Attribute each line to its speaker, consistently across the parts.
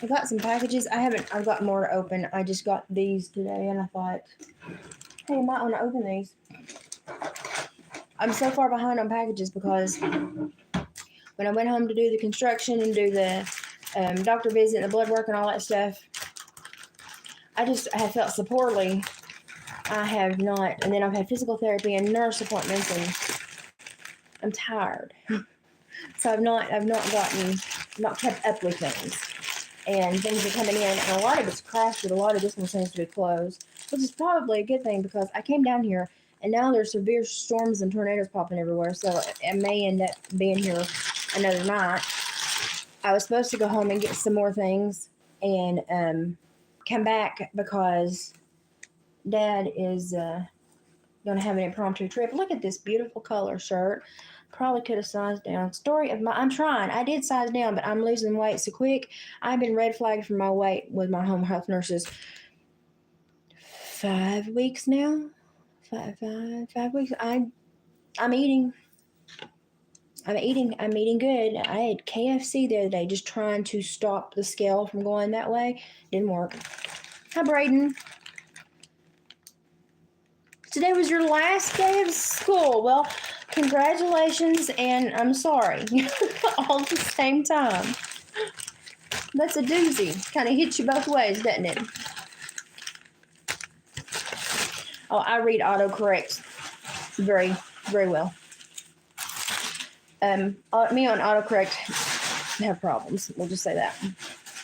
Speaker 1: I got some packages. I've got more to open. I just got these today and I thought, hey, I might want to open these. I'm so far behind on packages because when I went home to do the construction and do the doctor visit and the blood work and all that stuff, I have felt so poorly. I have not, and then I've had physical therapy and nurse appointments, and I'm tired. So I've not kept up with things, and things are coming in, and a lot of it's crashed, but a lot of this one seems to be closed, which is probably a good thing because I came down here, and now there's severe storms and tornadoes popping everywhere, so it may end up being here another night. I was supposed to go home and get some more things and come back because Dad is going to have an impromptu trip. Look at this beautiful color shirt. Probably could have sized down. I'm trying. I did size down, but I'm losing weight so quick. I've been red flagged for my weight with my home health nurses 5 weeks now. Five weeks. I'm eating. I'm eating good. I had KFC the other day, just trying to stop the scale from going that way. Didn't work. Hi, Braden. Today was your last day of school. Well, congratulations, and I'm sorry. All at the same time. That's a doozy. Kind of hits you both ways, doesn't it? Oh, I read autocorrect very, very well. Me on autocorrect have problems. We'll just say that.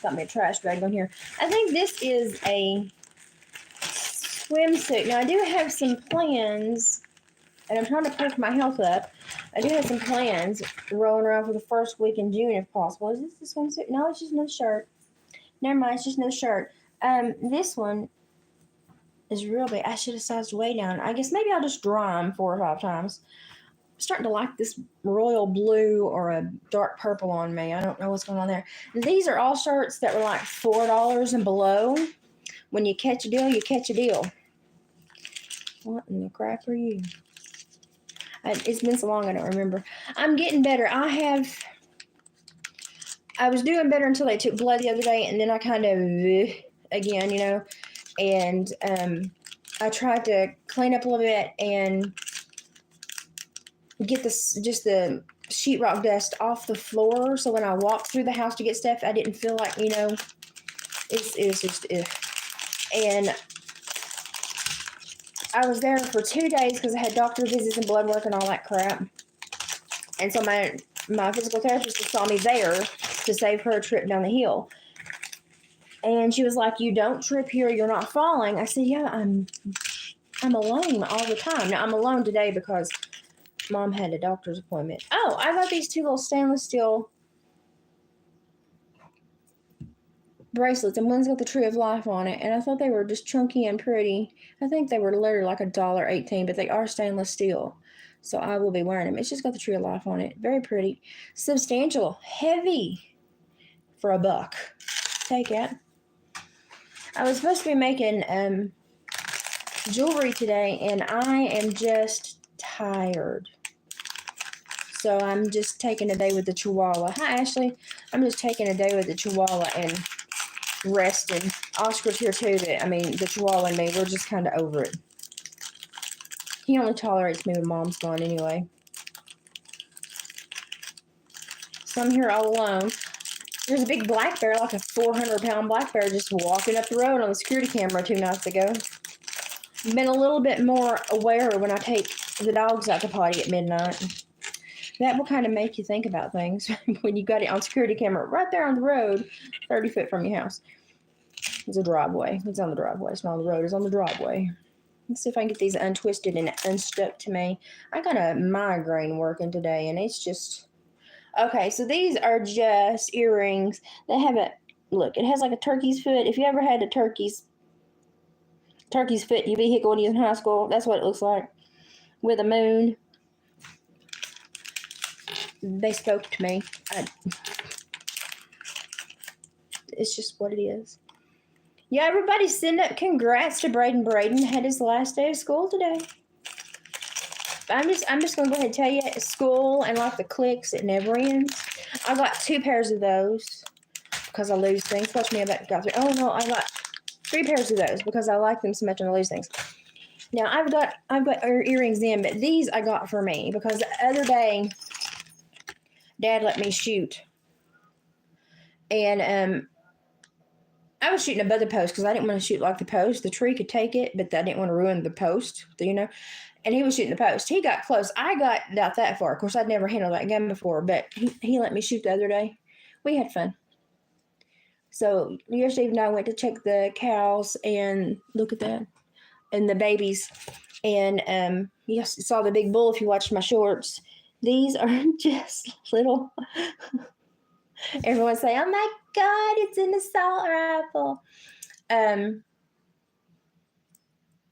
Speaker 1: Got me a trash bag on here. I think this is a swimsuit. Now, I do have some plans, and I'm trying to perk my health up. I do have some plans rolling around for the first week in June, if possible. Is this the swimsuit? No, it's just another shirt. Never mind, it's just another shirt. This one is real big. I should have sized way down. I guess maybe I'll just dry them 4 or 5 times. I'm starting to like this royal blue or a dark purple on me. I don't know what's going on there. And these are all shirts that were like $4 and below. When you catch a deal, you catch a deal. What in the crap are you? It's been so long, I don't remember. I'm getting better. I was doing better until they took blood the other day, and then I kind of, again, you know, and I tried to clean up a little bit and get just the sheetrock dust off the floor, so when I walked through the house to get stuff, I didn't feel like, you know, it's just, and I was there for 2 days because I had doctor visits and blood work and all that crap. And so my physical therapist saw me there to save her a trip down the hill. And she was like, "You don't trip here, you're not falling." I said, "Yeah, I'm alone all the time." Now, I'm alone today because Mom had a doctor's appointment. Oh, I got these 2 little stainless steel bracelets, and one's got the Tree of Life on it, and I thought they were just chunky and pretty. I think they were literally like $1.18, but they are stainless steel, so I will be wearing them. It's just got the Tree of Life on it. Very pretty. Substantial. Heavy for $1. Take it. I was supposed to be making jewelry today, and I am just tired. So I'm just taking a day with the Chihuahua. Hi, Ashley. I'm just taking a day with the Chihuahua and resting. Oscar's here too. The Chihuahua and me, we're just kind of over it. He only tolerates me when Mom's gone anyway. So I'm here all alone. There's a big black bear, like a 400-pound black bear, just walking up the road on the security camera 2 nights ago. Been a little bit more aware when I take the dogs out to potty at midnight. That will kind of make you think about things when you got it on security camera right there on the road, 30 feet from your house. It's a driveway. It's on the driveway. It's not on the road. It's on the driveway. Let's see if I can get these untwisted and unstuck to me. I got a migraine working today, and it's just... Okay, so these are just earrings. They have look, it has like a turkey's foot. If you ever had a turkey's foot in your vehicle when you was in high school, that's what it looks like. With a moon. They spoke to me. It's just what it is. Yeah, everybody send up congrats to Braden. Braden had his last day of school today. I'm just gonna go ahead and tell you, school and like the clicks, it never ends. I got 2 pairs of those because I lose things. Watch me, I got 3. Oh no, I got 3 pairs of those because I like them so much and I lose things. Now I've got earrings in, but these I got for me because the other day Dad let me shoot, and I was shooting above the post because I didn't want to shoot like the post. The tree could take it, but I didn't want to ruin the post, you know. And he was shooting the post. He got close. I got not that far. Of course, I'd never handled that gun before, but he let me shoot the other day. We had fun. So yesterday evening, I went to check the cows and look at that, and the babies. And you saw the big bull if you watched my shorts. These are just little. Everyone say, "Oh my God, it's an assault rifle,"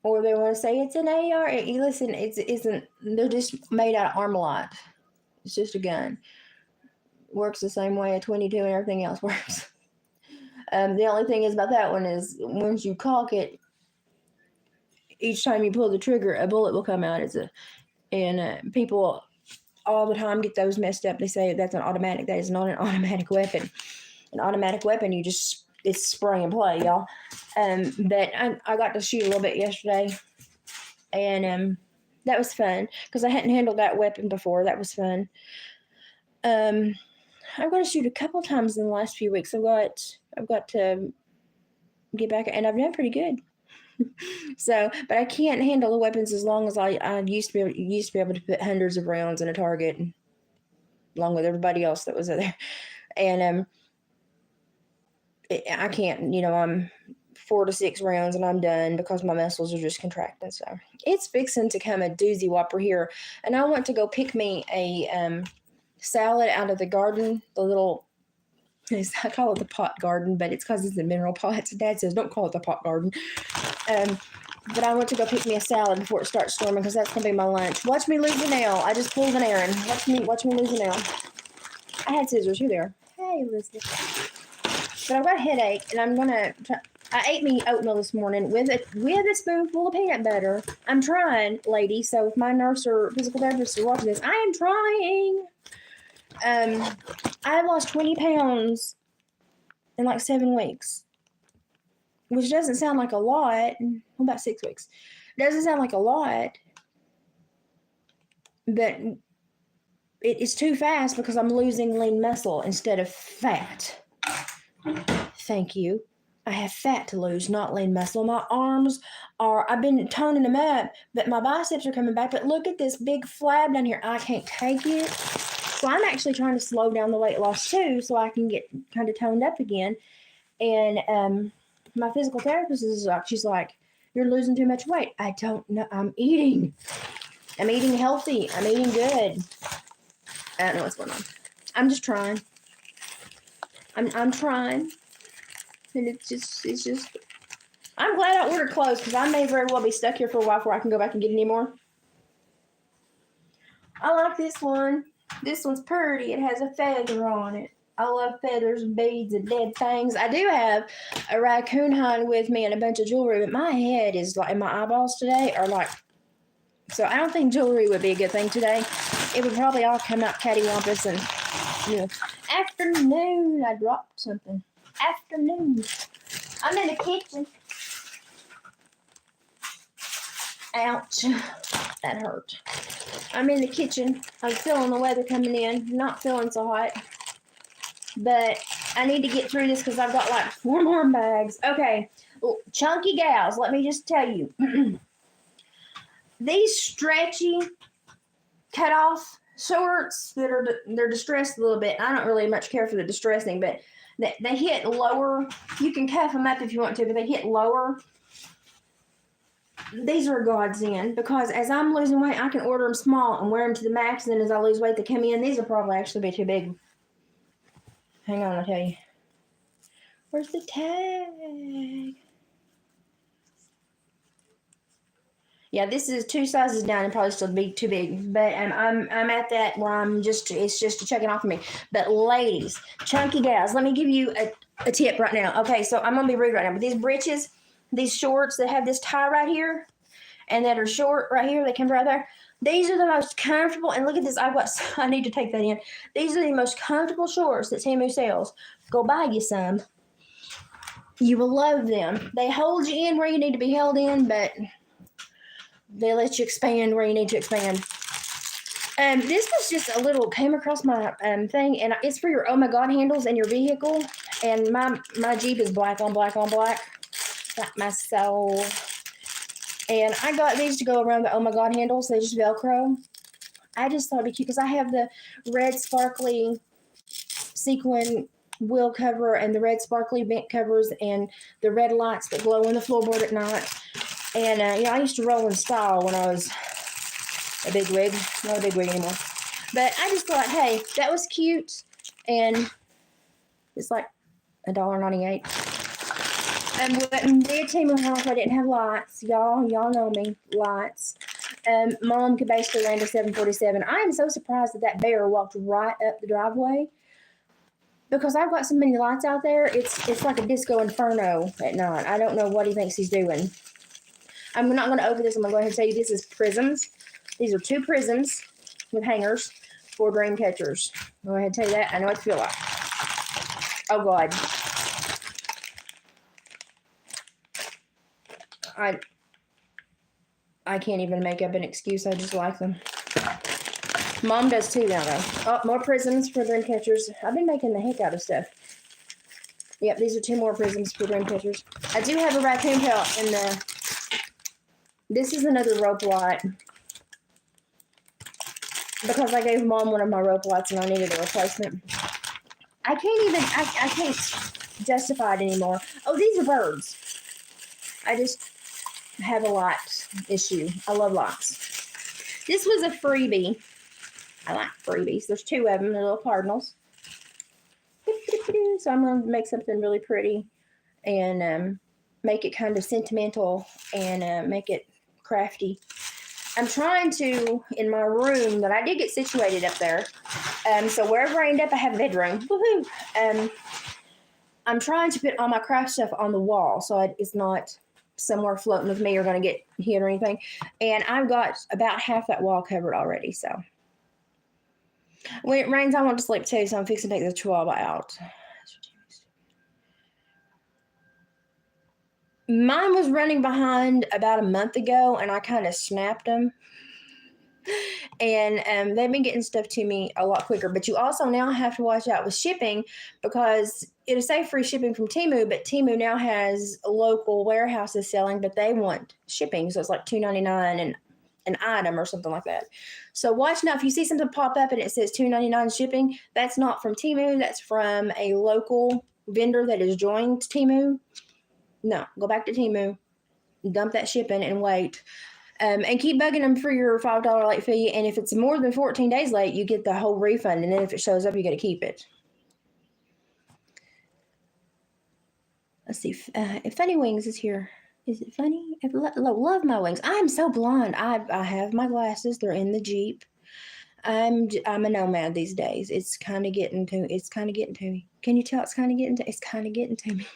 Speaker 1: or they want to say it's an AR. Listen, it isn't. They're just made out of Armalite. It's just a gun. Works the same way a 22 and everything else works. The only thing is about that one is once you cock it, each time you pull the trigger, a bullet will come out. And people all the time get those messed up. They say that's an automatic. That is not an automatic weapon. An automatic weapon, it's spray and play, y'all. But I got to shoot a little bit yesterday, and that was fun because I hadn't handled that weapon before. That was fun. I've got to shoot a couple times in the last few weeks. I've got to get back, and I've done pretty good. So, but I can't handle the weapons as long as I used to be able to put hundreds of rounds in a target, along with everybody else that was there. And I can't. I'm 4 to 6 rounds and I'm done because my muscles are just contracting. So it's fixing to come a doozy whopper here, and I want to go pick me a salad out of the garden. The little. I call it the pot garden, but it's because it's a mineral pot. Dad says, don't call it the pot garden. But I want to go pick me a salad before it starts storming because that's going to be my lunch. Watch me lose a nail. I just pulled an errand. Watch me lose a nail. I had scissors. Who there? Hey, Elizabeth. But I've got a headache, and I'm going to try. I ate me oatmeal this morning with a spoonful of peanut butter. I'm trying, lady. So if my nurse or physical therapist is watching this, I am trying. I lost 20 pounds in like 7 weeks, which doesn't sound like a lot. About 6 weeks. Doesn't sound like a lot, but it's too fast because I'm losing lean muscle instead of fat. Thank you. I have fat to lose, not lean muscle. My arms I've been toning them up, but my biceps are coming back. But look at this big flab down here. I can't take it. So I'm actually trying to slow down the weight loss too, so I can get kind of toned up again. And my physical therapist she's like, you're losing too much weight. I don't know. I'm eating healthy. I'm eating good. I don't know what's going on. I'm just trying. I'm trying. And it's just, I'm glad I ordered clothes because I may very well be stuck here for a while before I can go back and get any more. I like this one. This one's pretty. It has a feather on it. I love feathers and beads and dead things. I do have a raccoon hide with me and a bunch of jewelry, but my head is like, and my eyeballs today are like, so I don't think jewelry would be a good thing today. It would probably all come out cattywampus and, Afternoon, I dropped something. Afternoon. I'm in the kitchen. Ouch. That hurt. I'm in the kitchen. I'm feeling the weather coming in. Not feeling so hot. But I need to get through this because I've got like 4 more bags. Okay. Well, chunky gals, let me just tell you. These stretchy cut-off shorts they're distressed a little bit. I don't really much care for the distressing, but they hit lower. You can cuff them up if you want to, but they hit lower. These are a godsend because as I'm losing weight, I can order them small and wear them to the max. And then as I lose weight, they come in. These will probably actually be too big. Hang on, I'll tell you. Where's the tag? Yeah, this is 2 sizes down and probably still be too big. But I'm at that where it's just checking off of me. But ladies, chunky gals, let me give you a tip right now. Okay, so I'm going to be rude right now. But these breeches, these shorts that have this tie right here and that are short right here, they come right there. These are the most comfortable, and look at this. I need to take that in. These are the most comfortable shorts that Teemu sells. Go buy you some. You will love them. They hold you in where you need to be held in, but they let you expand where you need to expand. This was just a little, came across my thing, and it's for your oh my god handles in your vehicle. And my Jeep is black on black on black, like my soul. And I got these to go around the oh my god handles. They just Velcro. I just thought it'd be cute because I have the red sparkly sequin wheel cover and the red sparkly vent covers and the red lights that glow on the floorboard at night. And I used to roll in style when I was a big wig. Not a big wig anymore. But I just thought, hey, that was cute. And it's like $1.98. And their Teemu house, I didn't have lights. Y'all know me. Lights. Mom could basically land a 747. I am so surprised that bear walked right up the driveway. Because I've got so many lights out there, it's like a disco inferno at night. I don't know what he thinks he's doing. I'm not going to open this. I'm going to go ahead and tell you this is prisms. These are 2 prisms with hangers for dream catchers. Go ahead and tell you that. I know what to feel like. Oh, God. I can't even make up an excuse. I just like them. Mom does too now, though. Oh, more prisms for dream catchers. I've been making the heck out of stuff. Yep, these are 2 more prisms for dream catchers. I do have a raccoon pelt in the... This is another rope light. Because I gave Mom one of my rope lights and I needed a replacement. I can't justify it anymore. Oh, these are birds. I just have a light issue. I love lights. This was a freebie. I like freebies. There's 2 of them. They're little cardinals. So I'm going to make something really pretty and make it kind of sentimental and make it crafty. I'm trying to, in my room that I did get situated up there. So wherever I end up, I have a bedroom. Woohoo! I'm trying to put all my craft stuff on the wall so it's not somewhere floating with me or going to get hit or anything. And I've got about half that wall covered already, so... When it rains, I want to sleep too, so I'm fixing to take the Chihuahua out. Mine was running behind about a month ago, and I kind of snapped them. And they've been getting stuff to me a lot quicker. But you also now have to watch out with shipping because it'll say free shipping from Teemu, but Teemu now has local warehouses selling, but they want shipping. So it's like $2.99 and an item or something like that. So watch now. If you see something pop up and it says $2.99 shipping, that's not from Teemu. That's from a local vendor that has joined Teemu. No, go back to Teemu, dump that shipping and wait. And keep bugging them for your $5 late fee. And if it's more than 14 days late, you get the whole refund. And then if it shows up, you got to keep it. Let's see. If Funny Wings is here. Is it funny? I love my wings. I'm so blonde. I have my glasses. They're in the Jeep. I'm a nomad these days. It's kind of getting to me. Can you tell it's kind of getting to me?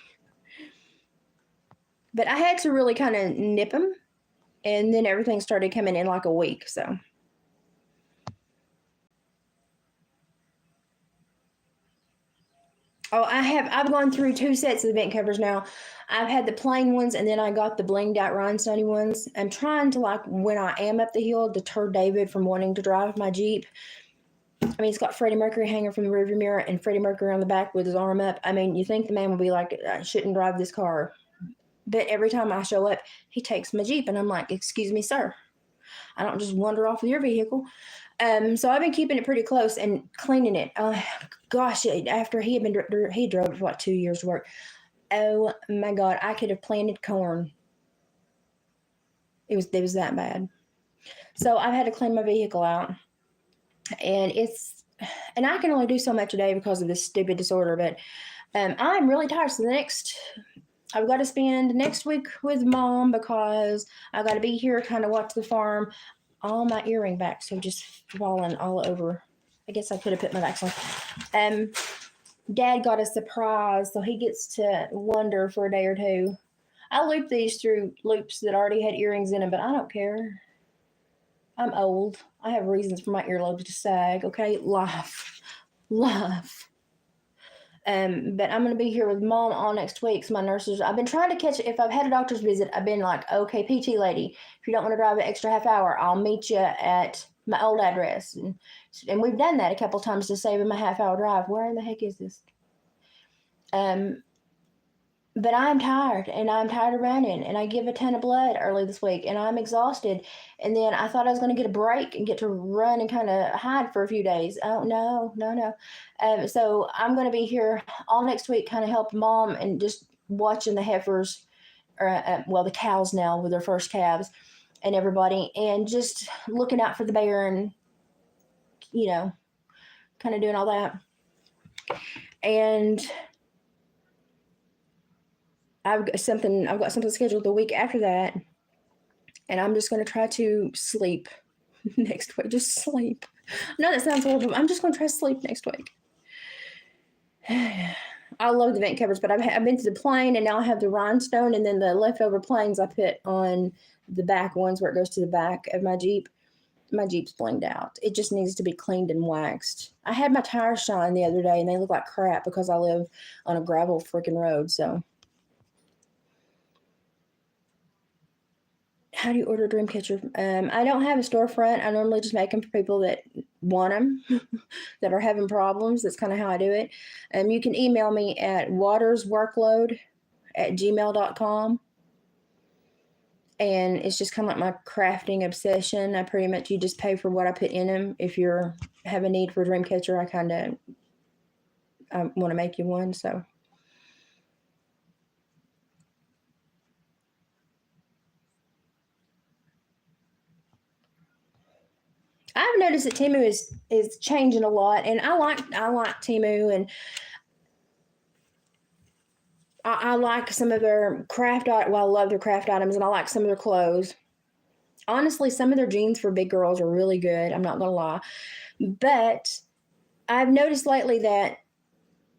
Speaker 1: But I had to really kind of nip them, and then everything started coming in like a week. So. Oh, I've gone through 2 sets of the vent covers now. I've had the plain ones, and then I got the blinged out rhinestone ones. I'm trying to, like, when I am up the hill, deter David from wanting to drive my Jeep. I mean, it's got Freddie Mercury hanging from the rearview mirror and Freddie Mercury on the back with his arm up. I mean, you think the man would be like, I shouldn't drive this car. But every time I show up, he takes my Jeep, and I'm like, excuse me, sir. I don't just wander off with your vehicle. So I've been keeping it pretty close and cleaning it. Gosh, after he drove it for like 2 years to work. Oh my God, I could have planted corn. It was that bad. So I've had to clean my vehicle out, and I can only do so much a day because of this stupid disorder. But I'm really tired. So I've got to spend next week with Mom because I got to be here, kind of watch the farm. All my earring backs have just fallen all over. I guess I could have put my backs on. Dad got a surprise, so he gets to wonder for a day or two. I looped these through loops that already had earrings in them, but I don't care. I'm old. I have reasons for my earlobes to sag. Okay, life. But I'm gonna be here with Mom all next week. So my nurses, I've been trying to catch. If I've had a doctor's visit, I've been like, okay, PT lady, if you don't want to drive an extra half hour, I'll meet you at my old address, and we've done that a couple times to save him a half hour drive. Where in the heck is this? Um, but I'm tired, and I'm tired of running, and I give a ton of blood early this week, and I'm exhausted. And then I thought I was going to get a break and get to run and kind of hide for a few days. Oh, no. So I'm going to be here all next week, kind of help Mom and just watching the heifers, or the cows now with their first calves, and everybody, and just looking out for the bear, and kind of doing all that. And I've got something scheduled the week after that, and I'm just going to try to sleep next week. Just sleep. No, that sounds horrible. I'm just going to try to sleep next week. I love the vent covers, but I've been to the plane, and now I have the rhinestone, and then the leftover planes I put on the back ones where it goes to the back of my Jeep. My Jeep's blinged out. It just needs to be cleaned and waxed. I had my tires shine the other day, and they look like crap because I live on a gravel freaking road, so. How do you order a dream catcher? I don't have a storefront. I normally just make them for people that want them, that are having problems. That's kind of how I do it. You can email me at watersworkload@gmail.com. And it's just kind of like my crafting obsession. You just pay for what I put in them. If you have a need for a dream catcher, I want to make you one. So. I've noticed that Teemu is changing a lot, and I like Teemu, and I like some of their craft. Well, I love their craft items, and I like some of their clothes. Honestly, some of their jeans for big girls are really good. I'm not gonna lie, but I've noticed lately that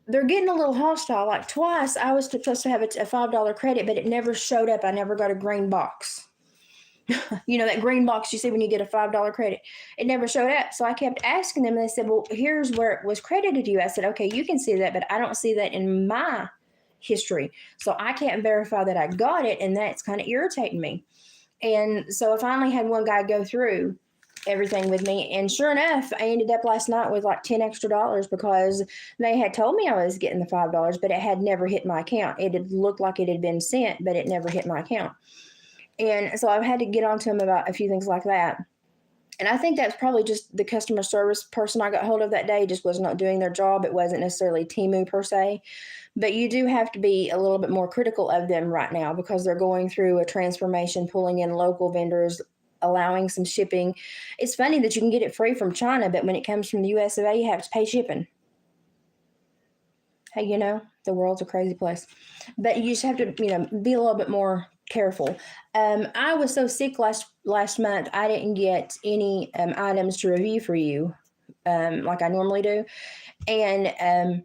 Speaker 1: they're getting a little hostile. Like twice, I was supposed to have a $5 credit, but it never showed up. I never got a green box. That green box you see when you get a $5 credit. It never showed up. So I kept asking them, and they said, well, here's where it was credited to you. I said, okay, you can see that, but I don't see that in my history. So I can't verify that I got it, and that's kind of irritating me. And so I finally had one guy go through everything with me, and sure enough, I ended up last night with like $10 extra because they had told me I was getting the $5, but it had never hit my account. It had looked like it had been sent, but it never hit my account. And so I've had to get on to him about a few things like that. And I think that's probably just the customer service person I got hold of that day just was not doing their job. It wasn't necessarily Teemu per se. But you do have to be a little bit more critical of them right now because they're going through a transformation, pulling in local vendors, allowing some shipping. It's funny that you can get it free from China, but when it comes from the US of A, you have to pay shipping. Hey, the world's a crazy place. But you just have to, be a little bit more careful. I was so sick last month, I didn't get any items to review for you like I normally do. And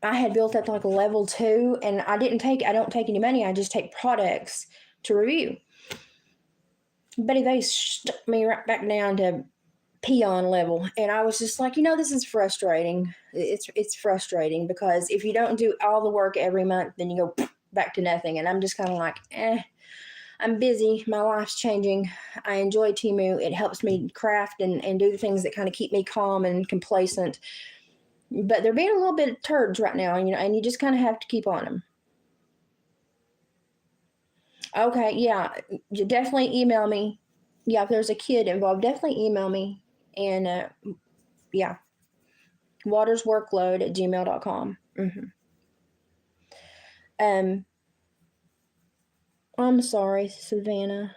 Speaker 1: I had built up to like a level 2, and I don't take any money. I just take products to review. But they stuck me right back down to peon level, and I was just like, this is frustrating. It's frustrating because if you don't do all the work every month, then you go back to nothing. And I'm just kind of like, I'm busy. My life's changing. I enjoy Teemu. It helps me craft and do the things that kind of keep me calm and complacent. But they're being a little bit of turds right now, and you just kind of have to keep on them. Okay, yeah, you definitely email me. Yeah, if there's a kid involved, definitely email me. And yeah, watersworkload@gmail.com. I'm sorry, Savannah.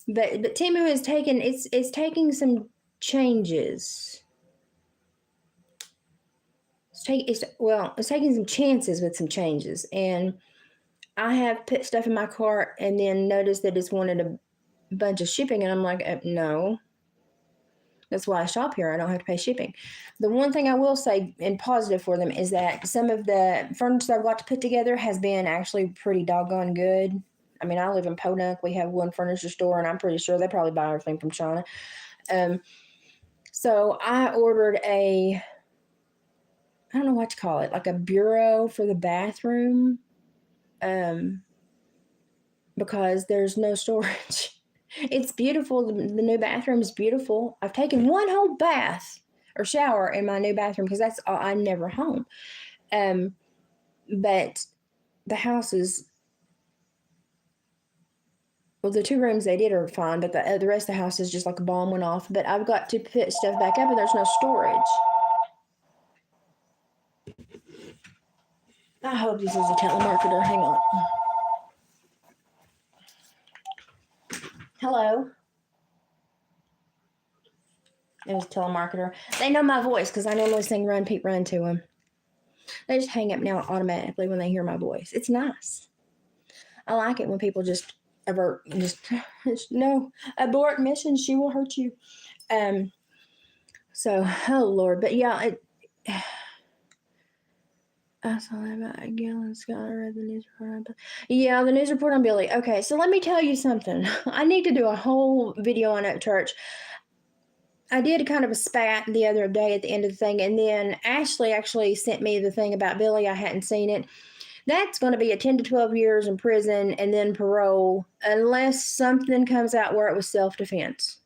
Speaker 1: But Teemu is taking some changes. It's taking some chances with some changes, and I have put stuff in my cart and then noticed that it's wanted a bunch of shipping, and I'm like, no. That's why I shop here. I don't have to pay shipping. The one thing I will say in positive for them is that some of the furniture I've got to put together has been actually pretty doggone good. I mean, I live in Podunk. We have one furniture store, and I'm pretty sure they probably buy everything from China. So I ordered I don't know what to call it, like a bureau for the bathroom, because there's no storage. It's beautiful. The new bathroom is beautiful. I've taken one whole bath or shower in my new bathroom because that's all, I'm never home. But the house is, well, the 2 rooms they did are fine, but the rest of the house is just like a bomb went off. But I've got to put stuff back up, and there's no storage. I hope this is a telemarketer. Hang on. Hello. It was a telemarketer. They know my voice because I normally sing "Run, Pete, Run" to them. They just hang up now automatically when they hear my voice. It's nice. I like it when people just avert and just no, abort mission. She will hurt you. So, oh Lord, but yeah, I saw that about Gil and Scott. I read the news report. Yeah, the news report on Billy. Okay, so let me tell you something. I need to do a whole video on it, church. I did kind of a spat the other day at the end of the thing, and then Ashley actually sent me the thing about Billy. I hadn't seen it. That's going to be a 10 to 12 years in prison and then parole, unless something comes out where it was self-defense.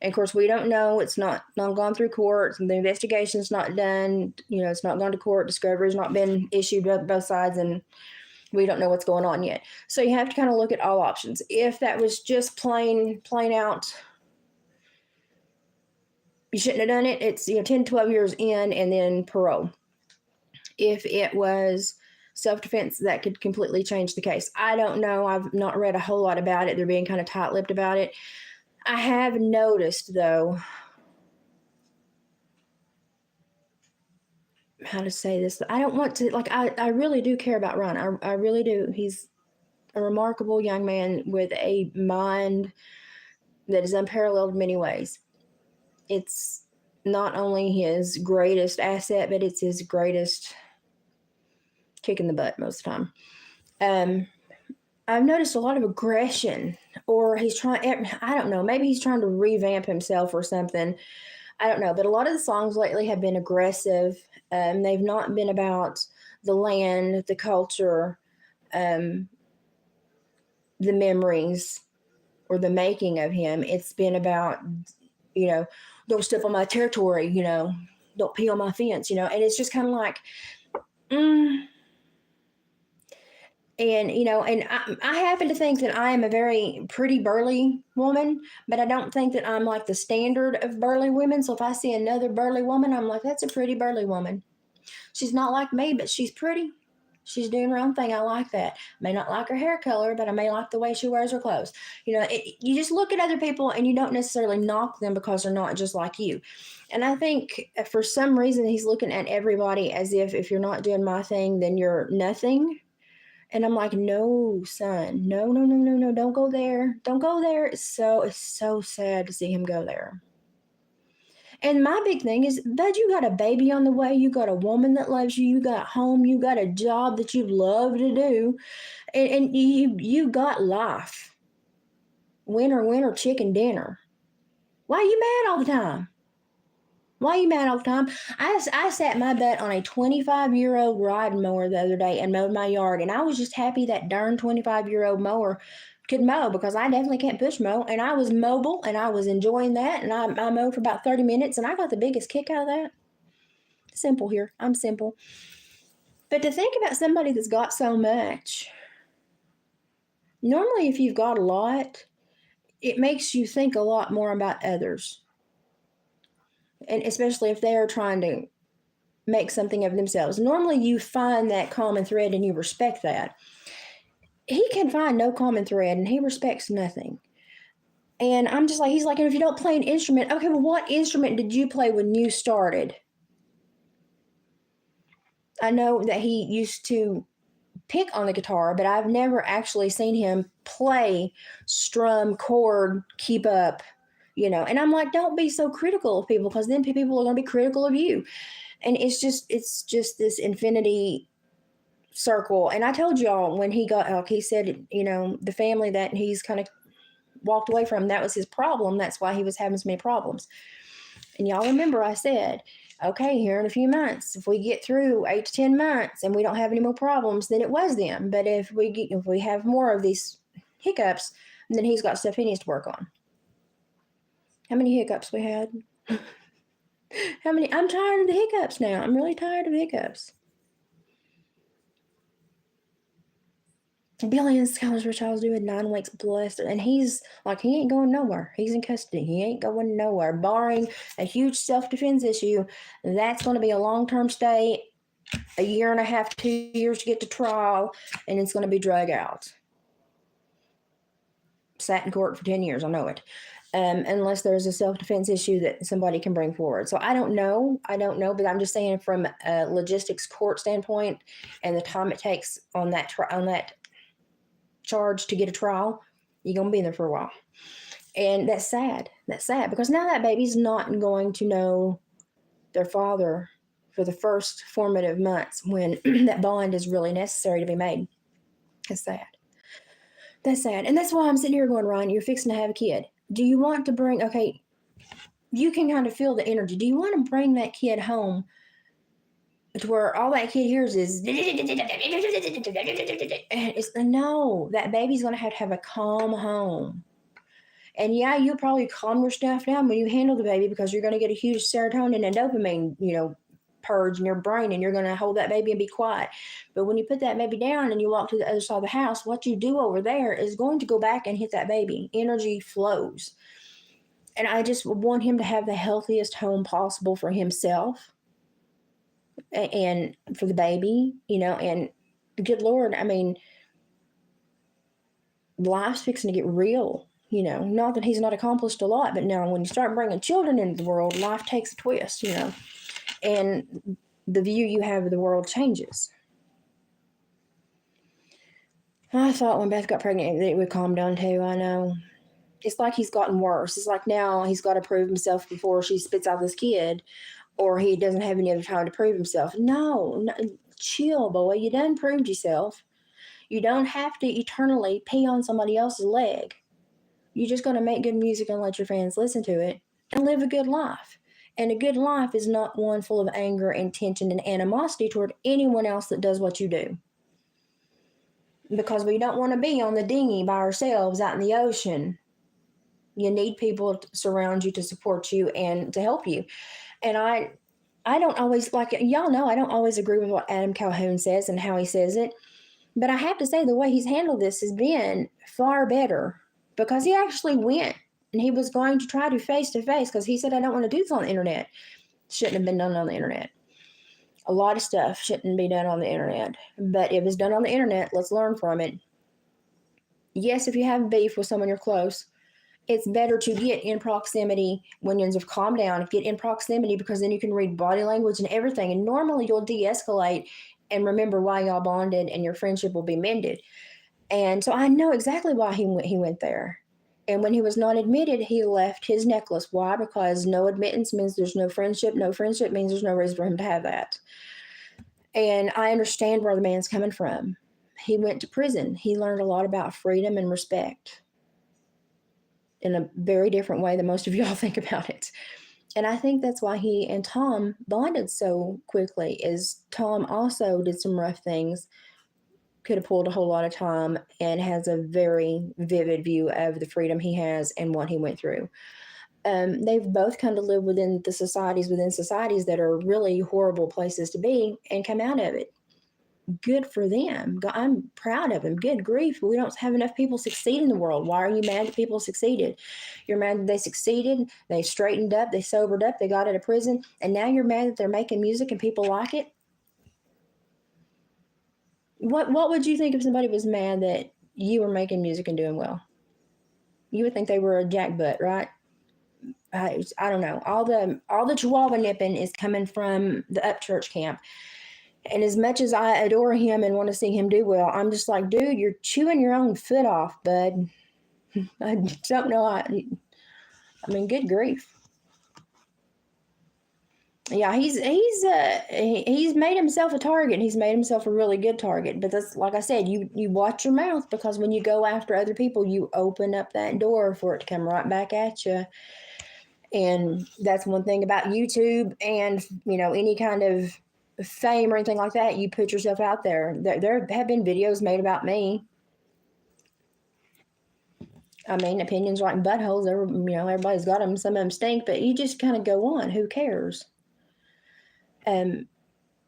Speaker 1: And of course, we don't know. It's not gone through court. The investigation's not done. It's not gone to court. Discovery's not been issued both sides, and we don't know what's going on yet. So you have to kind of look at all options. If that was just plain out, you shouldn't have done it. It's 10, 12 years in and then parole. If it was self-defense, that could completely change the case. I don't know. I've not read a whole lot about it. They're being kind of tight-lipped about it. I have noticed, though, how to say this. I don't want to, I really do care about Ron. I really do. He's a remarkable young man with a mind that is unparalleled in many ways. It's not only his greatest asset, but it's his greatest kick in the butt most of the time. I've noticed a lot of aggression, or he's trying, I don't know, maybe he's trying to revamp himself or something. I don't know, but a lot of the songs lately have been aggressive. They've not been about the land, the culture, the memories, or the making of him. It's been about, don't step on my territory, don't pee on my fence, and it's just kind of like, And, I happen to think that I am a very pretty, burly woman, but I don't think that I'm like the standard of burly women. So if I see another burly woman, I'm like, that's a pretty burly woman. She's not like me, but she's pretty. She's doing her own thing. I like that. May not like her hair color, but I may like the way she wears her clothes. You just look at other people and you don't necessarily knock them because they're not just like you. And I think for some reason he's looking at everybody as if you're not doing my thing, then you're nothing. And I'm like, no, son, no, don't go there. Don't go there. It's so sad to see him go there. And my big thing is, bud, you got a baby on the way. You got a woman that loves you. You got home. You got a job that you love to do. And you got life. Winter, chicken dinner. Why are you mad all the time? Why are you mad all the time? I sat my butt on a 25-year-old riding mower the other day and mowed my yard, and I was just happy that darn 25-year-old mower could mow, because I definitely can't push mow, and I was mobile, and I was enjoying that, and I mowed for about 30 minutes, and I got the biggest kick out of that. Simple here. I'm simple. But to think about somebody that's got so much, normally if you've got a lot, it makes you think a lot more about others. And especially if they are trying to make something of themselves. Normally you find that common thread and you respect that. He can find no common thread and he respects nothing. And I'm just like, he's like, if you don't play an instrument, okay, well, what instrument did you play when you started? I know that he used to pick on the guitar, but I've never actually seen him play, strum, chord, keep up, and I'm like, don't be so critical of people, because then people are going to be critical of you. And it's just this infinity circle. And I told y'all when he got out, he said, the family that he's kind of walked away from, that was his problem. That's why he was having so many problems. And y'all remember I said, okay, here in a few months, if we get through 8 to 10 months and we don't have any more problems, then it was them. But if we have more of these hiccups, then he's got stuff he needs to work on. How many hiccups we had? How many? I'm tired of the hiccups now. I'm really tired of hiccups. Billy and Skylar's Richard's doing 9 weeks blessed, and he's like, he ain't going nowhere. He's in custody. He ain't going nowhere, barring a huge self-defense issue. That's going to be a long-term stay, a year and a half, 2 years to get to trial, and it's going to be drug out. Sat in court for 10 years, I know it. Unless there's a self-defense issue that somebody can bring forward. So I don't know, but I'm just saying from a logistics court standpoint and the time it takes on that charge to get a trial, you're going to be there for a while. And that's sad. That's sad because now that baby's not going to know their father for the first formative months when that bond is really necessary to be made. That's sad. That's sad. And that's why I'm sitting here going, Ryan, you're fixing to have a kid. Do you want to bring, okay, you can kind of feel the energy. Do you want to bring that kid home to where all that kid hears is, no, that baby's going to have a calm home. And yeah, you'll probably calm your stuff down when you handle the baby because you're going to get a huge serotonin and dopamine, purge in your brain, and you're going to hold that baby and be quiet. But when you put that baby down and you walk to the other side of the house, what you do over there is going to go back and hit that baby. Energy flows. And I just want him to have the healthiest home possible for himself and for the baby, and good Lord, I mean, life's fixing to get real, not that he's not accomplished a lot, but now when you start bringing children into the world, life takes a twist, and the view you have of the world changes. I thought when Beth got pregnant that it would calm down too. I know. It's like he's gotten worse. It's like now he's got to prove himself before she spits out this kid, or he doesn't have any other time to prove himself. No, chill, boy. You done proved yourself. You don't have to eternally pee on somebody else's leg. You're just going to make good music and let your fans listen to it and live a good life. And a good life is not one full of anger and tension and animosity toward anyone else that does what you do. Because we don't want to be on the dinghy by ourselves out in the ocean. You need people to surround you, to support you, and to help you. And I don't always, like y'all know, I don't always agree with what Adam Calhoun says and how he says it. But I have to say the way he's handled this has been far better because he actually went and he was going to try to face-to-face because he said, I don't want to do this on the internet. Shouldn't have been done on the internet. A lot of stuff shouldn't be done on the internet. But if it's done on the internet, let's learn from it. Yes, if you have beef with someone you're close, it's better to get in proximity when you have calmed down, get in proximity because then you can read body language and everything. And normally you'll de-escalate and remember why y'all bonded and your friendship will be mended. And so I know exactly why he went there. And when he was not admitted, he left his necklace. Why? Because no admittance means there's no friendship. No friendship means there's no reason for him to have that. And I understand where the man's coming from. He went to prison. He learned a lot about freedom and respect in a very different way than most of y'all think about it. And I think that's why he and Tom bonded so quickly, is Tom also did some rough things, could have pulled a whole lot of time, and has a very vivid view of the freedom he has and what he went through. They've both kind of lived within societies that are really horrible places to be and come out of it. Good for them. I'm proud of them. Good grief. We don't have enough people succeed in the world. Why are you mad that people succeeded? You're mad that they succeeded, they straightened up, they sobered up, they got out of prison, and now you're mad that they're making music and people like it? What would you think if somebody was mad that you were making music and doing well? You would think they were a jackbutt, right? I don't know. All the chihuahua nipping is coming from the Upchurch camp. And as much as I adore him and want to see him do well, I'm just like, dude, you're chewing your own foot off, bud. I don't know. I mean, good grief. Yeah, he's made himself a target. And he's made himself a really good target. But that's like I said, you watch your mouth, because when you go after other people, you open up that door for it to come right back at you. And that's one thing about YouTube, and any kind of fame or anything like that. You put yourself out there. There have been videos made about me. I mean, opinions like buttholes. Everybody's got them. Some of them stink, but you just kind of go on. Who cares?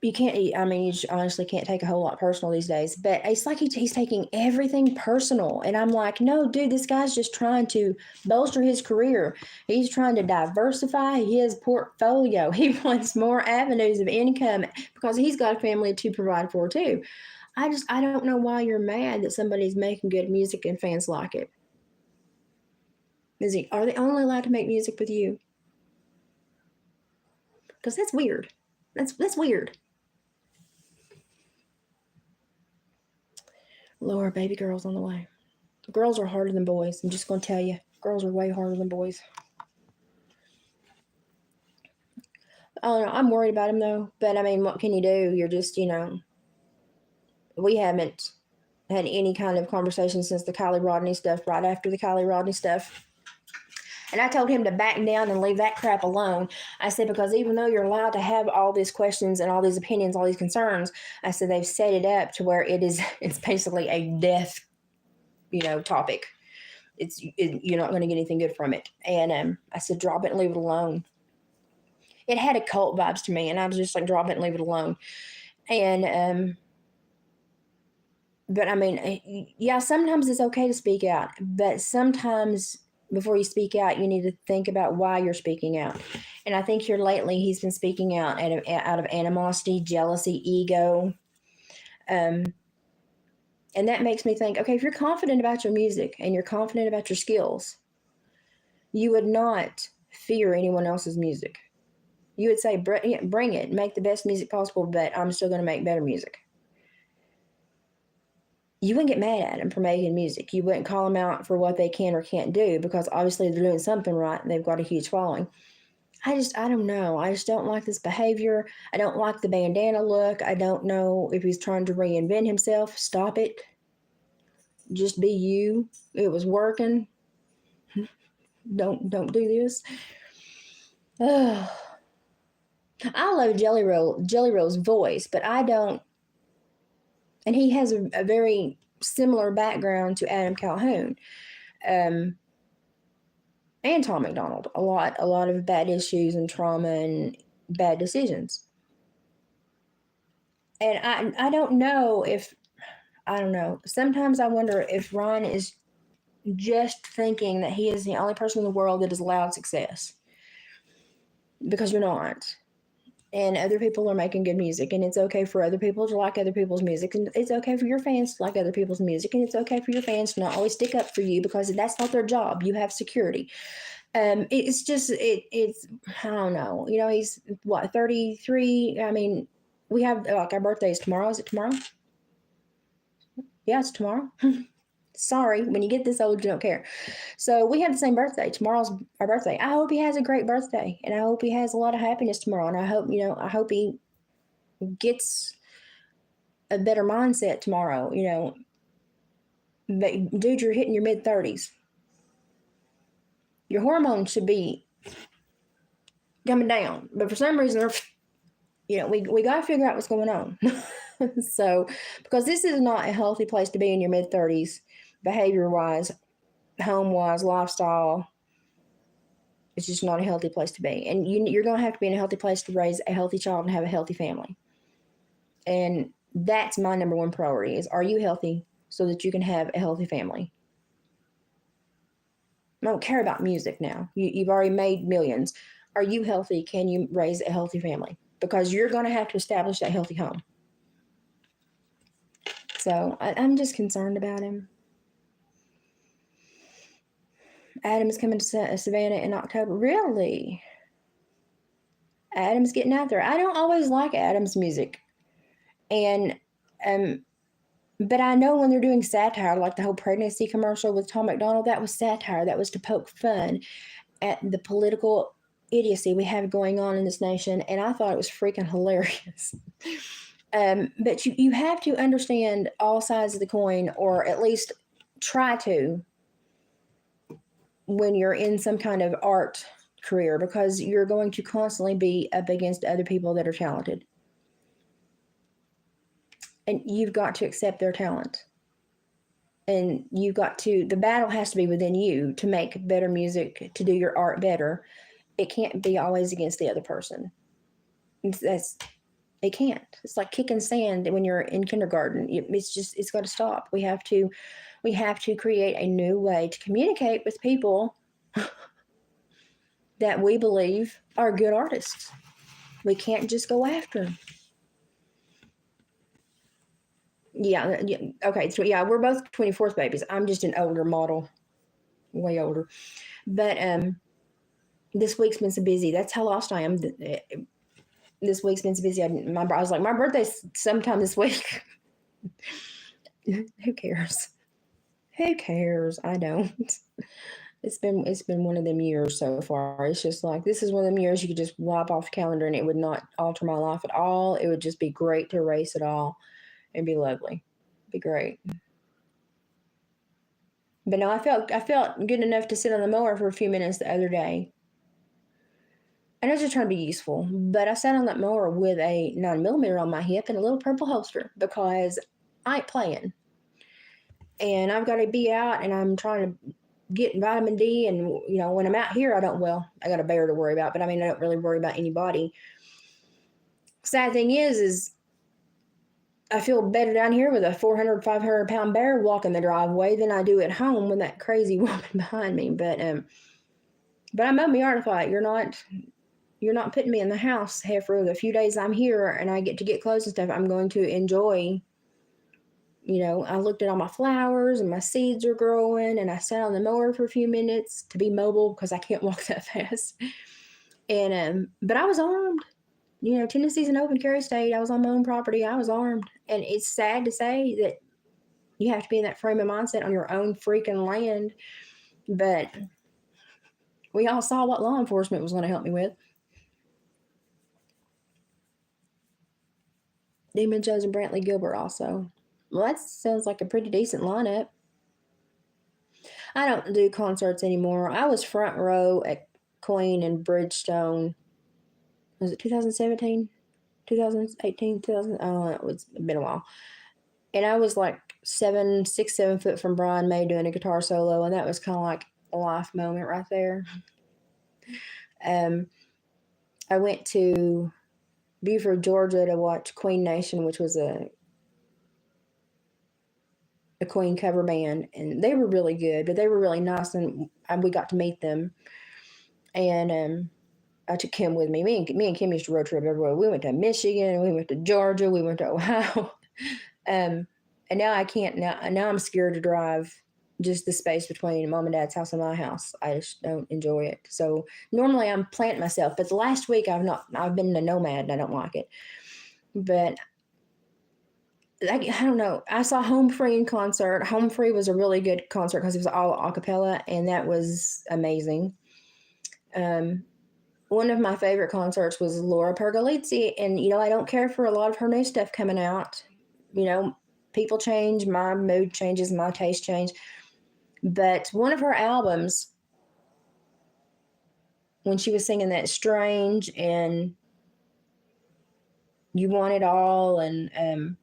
Speaker 1: You can't. I mean, you just honestly can't take a whole lot personal these days. But it's like he's taking everything personal, and I'm like, no, dude, this guy's just trying to bolster his career. He's trying to diversify his portfolio. He wants more avenues of income because he's got a family to provide for too. I don't know why you're mad that somebody's making good music and fans like it. Are they only allowed to make music with you? Because that's weird. That's weird. Lord, baby girl's on the way. Girls are harder than boys. I'm just going to tell you. Girls are way harder than boys. I don't know. I'm worried about him, though. But, I mean, what can you do? You're just, we haven't had any kind of conversation since the Kylie Rodney stuff, right after the Kylie Rodney stuff. And I told him to back down and leave that crap alone. I said, because even though you're allowed to have all these questions and all these opinions, all these concerns, I said they've set it up to where it's basically a death, topic. You're not going to get anything good from it. And I said, drop it and leave it alone. It had occult vibes to me, and I was just like, drop it and leave it alone. And but I mean, yeah, sometimes it's okay to speak out, but sometimes before you speak out, you need to think about why you're speaking out. And I think here lately, he's been speaking out out of animosity, jealousy, ego. And that makes me think, okay, if you're confident about your music and you're confident about your skills, you would not fear anyone else's music. You would say, bring it, make the best music possible, but I'm still going to make better music. You wouldn't get mad at them for making music. You wouldn't call them out for what they can or can't do, because obviously they're doing something right and they've got a huge following. I don't know. I just don't like this behavior. I don't like the bandana look. I don't know if he's trying to reinvent himself. Stop it. Just be you. It was working. Don't do this. I love Jelly Roll's voice, but I don't. And he has a very similar background to Adam Calhoun, and Tom McDonald. A lot of bad issues and trauma and bad decisions. And I don't know if I don't know. Sometimes I wonder if Ron is just thinking that he is the only person in the world that is allowed success, because you're not. And other people are making good music, and it's okay for other people to like other people's music, and it's okay for your fans to like other people's music, and it's okay for your fans to not always stick up for you, because that's not their job. You have security. It's just it's I don't know. He's what, 33. I mean, we have like our birthday is tomorrow. Is it tomorrow? Yeah, it's tomorrow. Sorry, when you get this old, you don't care. So we have the same birthday. Tomorrow's our birthday. I hope he has a great birthday, and I hope he has a lot of happiness tomorrow. And I hope he gets a better mindset tomorrow. But dude, you're hitting your mid-30s. Your hormones should be coming down, but for some reason, we got to figure out what's going on. So, because this is not a healthy place to be in your mid-30s, behavior-wise, home-wise, lifestyle. It's just not a healthy place to be. And you're going to have to be in a healthy place to raise a healthy child and have a healthy family. And that's my number one priority is, are you healthy so that you can have a healthy family? I don't care about music now. You've already made millions. Are you healthy? Can you raise a healthy family? Because you're going to have to establish that healthy home. So I'm just concerned about him. Adam's coming to Savannah in October. Really? Adam's getting out there. I don't always like Adam's music. And but I know when they're doing satire, like the whole pregnancy commercial with Tom McDonald, that was satire. That was to poke fun at the political idiocy we have going on in this nation, and I thought it was freaking hilarious. But you have to understand all sides of the coin, or at least try to, when you're in some kind of art career, because you're going to constantly be up against other people that are talented. And you've got to accept their talent. And you've got to, the battle has to be within you to make better music, to do your art better. It can't be always against the other person. It can't. It's like kicking sand when you're in kindergarten. It's got to stop. We have to create a new way to communicate with people that we believe are good artists. We can't just go after them. Yeah. Okay. So yeah, we're both 24th babies. I'm just an older model, way older. But this week's been so busy. That's how lost I am. This week's been so busy. I was like, my birthday's sometime this week. Who cares? Who cares? I don't. It's been one of them years so far. It's just like, this is one of them years you could just wipe off the calendar and it would not alter my life at all. It would just be great to erase it all. It'd be lovely. It'd be great. But no, I felt good enough to sit on the mower for a few minutes the other day. And I was just trying to be useful. But I sat on that mower with a 9mm on my hip and a little purple holster because I ain't playing. And I've got to be out, and I'm trying to get vitamin D. And, when I'm out here, I got a bear to worry about. But, I don't really worry about anybody. Sad thing is I feel better down here with a 400, 500-pound bear walking the driveway than I do at home with that crazy woman behind me. But I mow my yard. I thought, you're not putting me in the house for the few days I'm here and I get to get clothes and stuff. I'm going to enjoy. I looked at all my flowers and my seeds are growing, and I sat on the mower for a few minutes to be mobile because I can't walk that fast. And but I was armed. Tennessee's an open carry state. I was on my own property. I was armed. And it's sad to say that you have to be in that frame of mindset on your own freaking land. But we all saw what law enforcement was going to help me with. Demon Jones and Brantley Gilbert also. Well, that sounds like a pretty decent lineup. I don't do concerts anymore. I was front row at Queen and Bridgestone. Was it 2017? 2018? 2000? Oh, it's been a while. And I was like 7 foot from Brian May doing a guitar solo, and that was kind of like a life moment right there. I went to Beaufort, Georgia to watch Queen Nation, which was a Queen cover band, and they were really good, but they were really nice, and we got to meet them. And I took Kim with me. Me and Kim used to road trip everywhere. We went to Michigan, we went to Georgia, we went to Ohio. And now I can't. Now I'm scared to drive just the space between mom and dad's house and my house. I just don't enjoy it. So normally I'm planting myself, but the last week I've been a nomad and I don't like it. But I don't know. I saw Home Free in concert. Home Free was a really good concert because it was all a cappella, and that was amazing. One of my favorite concerts was Laura Pergolizzi, and I don't care for a lot of her new stuff coming out. People change, my mood changes, my taste change. But one of her albums, when she was singing that Strange and You Want It All, and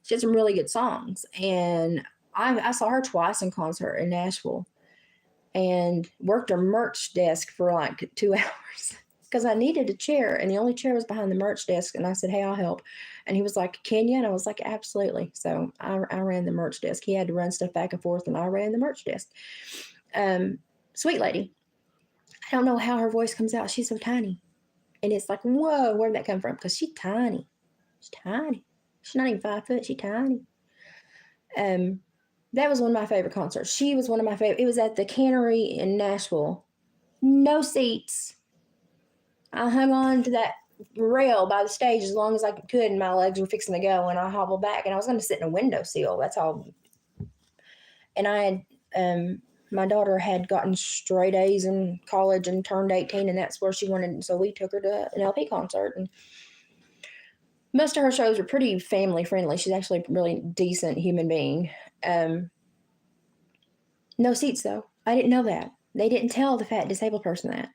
Speaker 1: she had some really good songs. And I saw her twice in concert in Nashville and worked a merch desk for like 2 hours because I needed a chair, and the only chair was behind the merch desk. And I said, hey, I'll help. And he was like, can you? And I was like, absolutely. So I ran the merch desk. He had to run stuff back and forth, and I ran the merch desk. Sweet lady. I don't know how her voice comes out. She's so tiny. And it's like, whoa, where did that come from? Because she's tiny. She's tiny. She's not even 5 foot. She's tiny. That was one of my favorite concerts. She was one of my favorite. It was at the Cannery in Nashville. No seats. I hung on to that rail by the stage as long as I could, and my legs were fixing to go, and I hobbled back, and I was going to sit in a windowsill. That's all. And I had My daughter had gotten straight A's in college and turned 18, and that's where she wanted. So we took her to an LP concert, and most of her shows are pretty family friendly. She's actually a really decent human being. No seats though. I didn't know that. They didn't tell the fat disabled person that.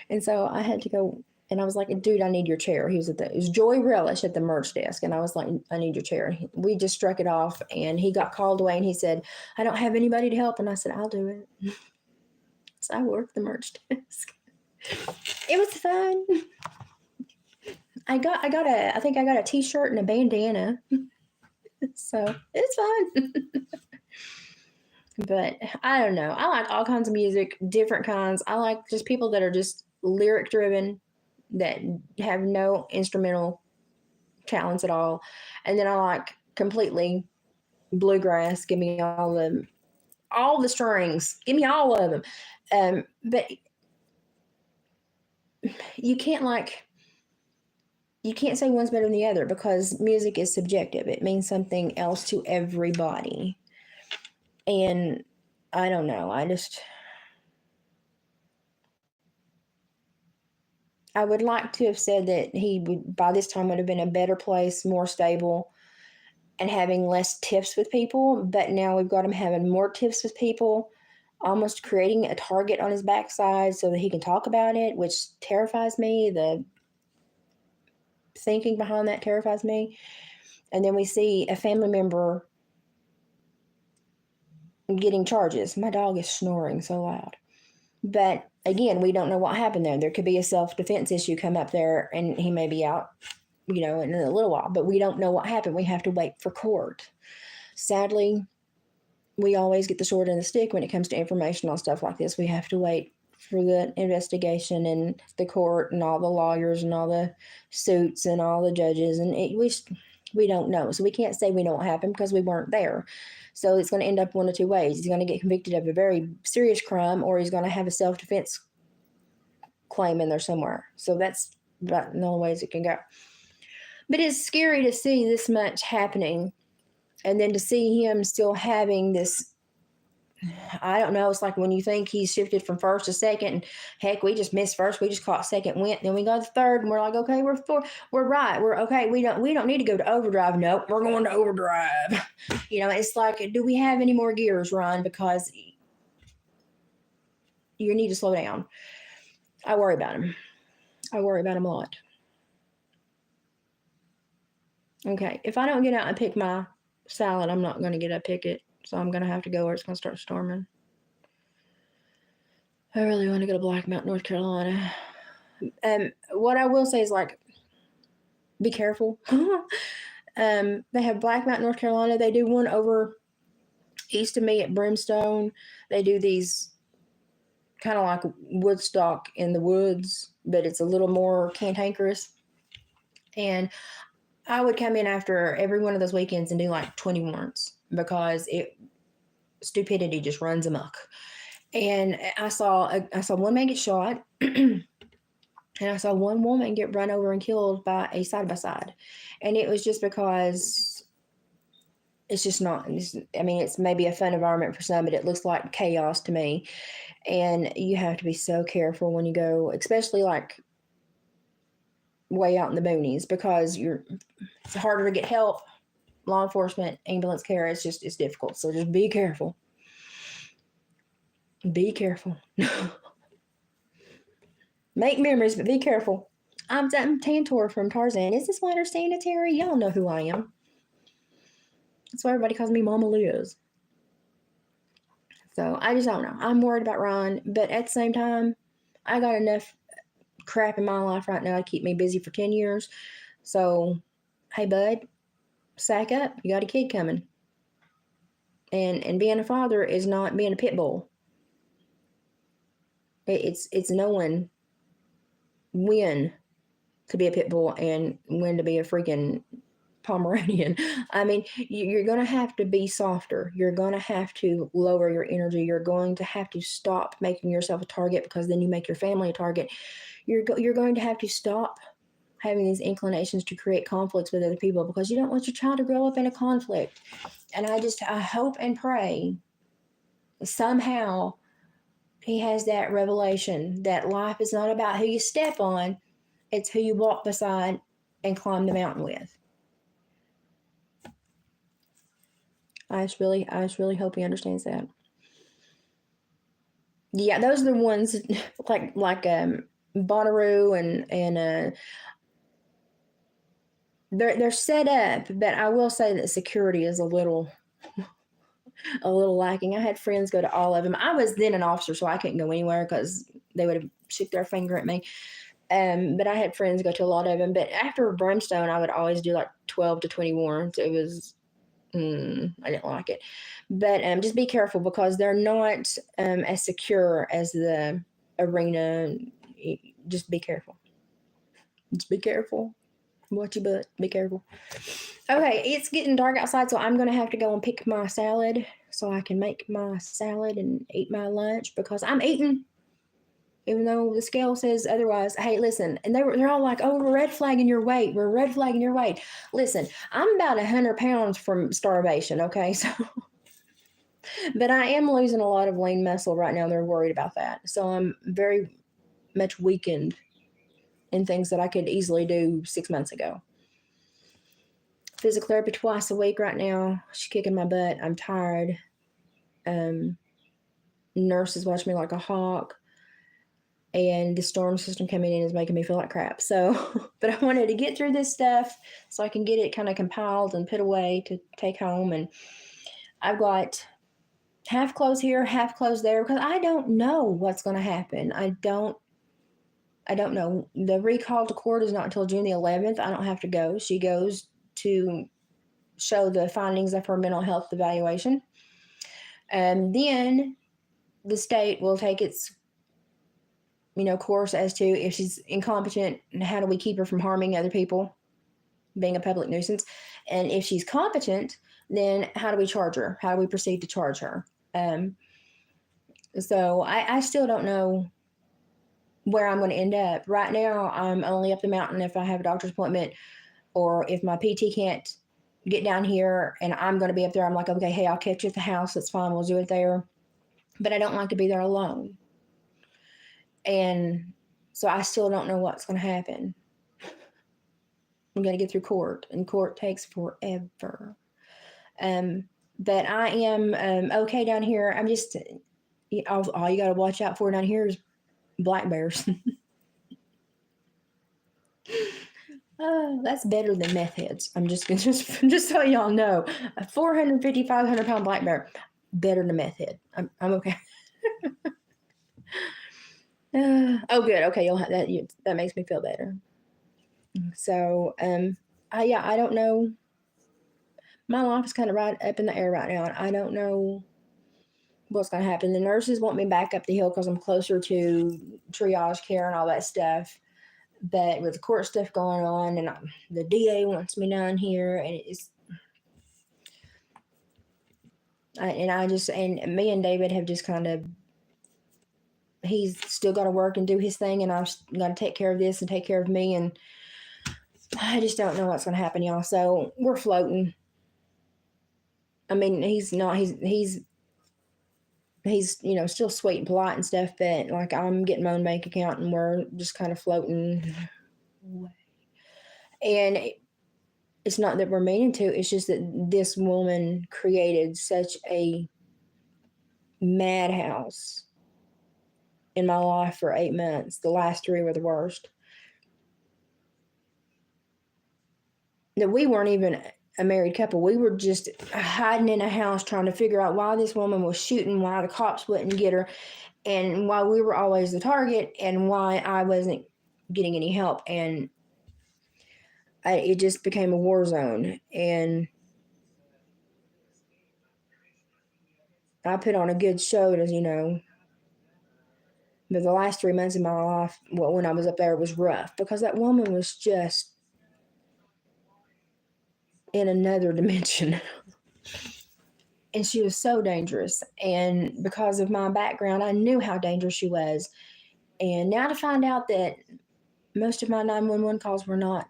Speaker 1: And so I had to go, and I was like, dude, I need your chair. It was Joy Relish at the merch desk. And I was like, I need your chair. We just struck it off, and he got called away, and he said, I don't have anybody to help. And I said, I'll do it. So I worked the merch desk. It was fun. I think I got a t-shirt and a bandana. So it's fun. But I don't know. I like all kinds of music, different kinds. I like just people that are just lyric driven, that have no instrumental talents at all. And then I like completely bluegrass. Give me all the strings. Give me all of them. But you can't say one's better than the other, because music is subjective. It means something else to everybody. And I don't know. I would like to have said that he would, by this time, would have been a better place, more stable, and having less tiffs with people. But now we've got him having more tiffs with people, almost creating a target on his backside so that he can talk about it, which terrifies me. The thinking behind that terrifies me. And then we see a family member getting charges. My dog is snoring so loud. But again, we don't know what happened there. There could be a self-defense issue come up there, and he may be out, in a little while. But we don't know what happened. We have to wait for court. Sadly, we always get the short end of the stick when it comes to information on stuff like this. We have to wait for the investigation and the court and all the lawyers and all the suits and all the judges. And we don't know. So we can't say we know what happened because we weren't there. So it's going to end up one of two ways. He's going to get convicted of a very serious crime, or he's going to have a self-defense claim in there somewhere. So that's about the only ways it can go. But it's scary to see this much happening, and then to see him still having this, I don't know, it's like when you think he's shifted from first to second, and heck, we just missed first, we just caught second, went, then we got the third, and we're like, okay, we're right, we're okay, we don't need to go to overdrive. Nope, we're going to overdrive. It's like, do we have any more gears, Ron? Because you need to slow down. I worry about him. I worry about him a lot. Okay, if I don't get out and pick my salad, I'm not going to get up pick it. So I'm going to have to go, or it's going to start storming. I really want to go to Black Mountain, North Carolina. What I will say is, be careful. They have Black Mountain, North Carolina. They do one over east of me at Brimstone. They do these kind of like Woodstock in the woods, but it's a little more cantankerous. And I would come in after every one of those weekends and do 20 warrants, because stupidity just runs amok. And I saw one man get shot, and I saw one woman get run over and killed by a side-by-side. And it was just because it's just not, it's maybe a fun environment for some, but it looks like chaos to me. And you have to be so careful when you go, especially way out in the boonies, because it's harder to get help. Law enforcement, ambulance care, it's difficult. So just be careful. Be careful. Make memories, but be careful. I'm Tantor from Tarzan. Is this water sanitary? Y'all know who I am. That's why everybody calls me Mama Liz. So I just don't know. I'm worried about Ron, but at the same time, I got enough crap in my life right now to keep me busy for 10 years. So, hey, bud, sack up. You got a kid coming. And being a father is not being a pit bull. It's knowing when to be a pit bull and when to be a freaking Pomeranian. You're going to have to be softer. You're going to have to lower your energy. You're going to have to stop making yourself a target, because then you make your family a target. You're going to have to stop having these inclinations to create conflicts with other people, because you don't want your child to grow up in a conflict. And I hope and pray somehow he has that revelation that life is not about who you step on, it's who you walk beside and climb the mountain with. I just really hope he understands that. Yeah, those are the ones like Bonnaroo and they're set up, but I will say that security is a little lacking. I had friends go to all of them. I was then an officer, so I couldn't go anywhere because they would have shook their finger at me. But I had friends go to a lot of them. But after Brimstone, I would always do like 12 to 20 warrants. It was, I didn't like it. But just be careful because they're not as secure as the arena. Just be careful. Just be careful. Watch your butt. Be careful. Okay, it's getting dark outside, so I'm going to have to go and pick my salad so I can make my salad and eat my lunch because I'm eating, even though the scale says otherwise. Hey, listen, and they're all like, oh, we're red flagging your weight. We're red flagging your weight. Listen, I'm about 100 pounds from starvation, okay? So, but I am losing a lot of lean muscle right now. They're worried about that. So I'm very much weakened in things that I could easily do 6 months ago. Physical therapy twice a week right now. She's kicking my butt. I'm tired. Nurses watch me like a hawk. And the storm system coming in is making me feel like crap. So, but I wanted to get through this stuff so I can get it kind of compiled and put away to take home. And I've got half clothes here, half clothes there because I don't know what's going to happen. I don't know. The recall to court is not until June the 11th. I don't have to go. She goes to show the findings of her mental health evaluation. And then the state will take its, course as to if she's incompetent, how do we keep her from harming other people, being a public nuisance? And if she's competent, then how do we charge her? How do we proceed to charge her? So I still don't know where I'm going to end up. Right now, I'm only up the mountain if I have a doctor's appointment or if my PT can't get down here and I'm going to be up there. I'm like, okay, hey, I'll catch you at the house. That's fine. We'll do it there. But I don't like to be there alone. And so I still don't know what's going to happen. I'm going to get through court, and court takes forever. But I am okay down here. I'm just, all you got to watch out for down here is black bears. That's better than meth heads. I'm just so y'all know, a 450, 500 pound black bear, better than a meth head. I'm okay. Oh, good. Okay, you'll have that. That makes me feel better. So, I don't know. My life is kind of right up in the air right now, and I don't know what's going to happen. The nurses want me back up the hill because I'm closer to triage care and all that stuff. But with the court stuff going on, and the DA wants me down here, and and me and David have just kind of, he's still got to work and do his thing, and I've got to take care of this and take care of me, and I just don't know what's going to happen, y'all. So we're floating. I mean, he's still sweet and polite and stuff, but like I'm getting my own bank account and we're just kind of floating away. And it's not that we're meaning to, it's just that this woman created such a madhouse in my life for 8 months. The last 3 were the worst. That we weren't even a married couple. We were just hiding in a house trying to figure out why this woman was shooting, why the cops wouldn't get her, and why we were always the target, and why I wasn't getting any help. And it just became a war zone. And I put on a good show to, but the last 3 months of my life, when I was up there, was rough because that woman was just in another dimension. And she was so dangerous. And because of my background, I knew how dangerous she was. And now to find out that most of my 911 calls were not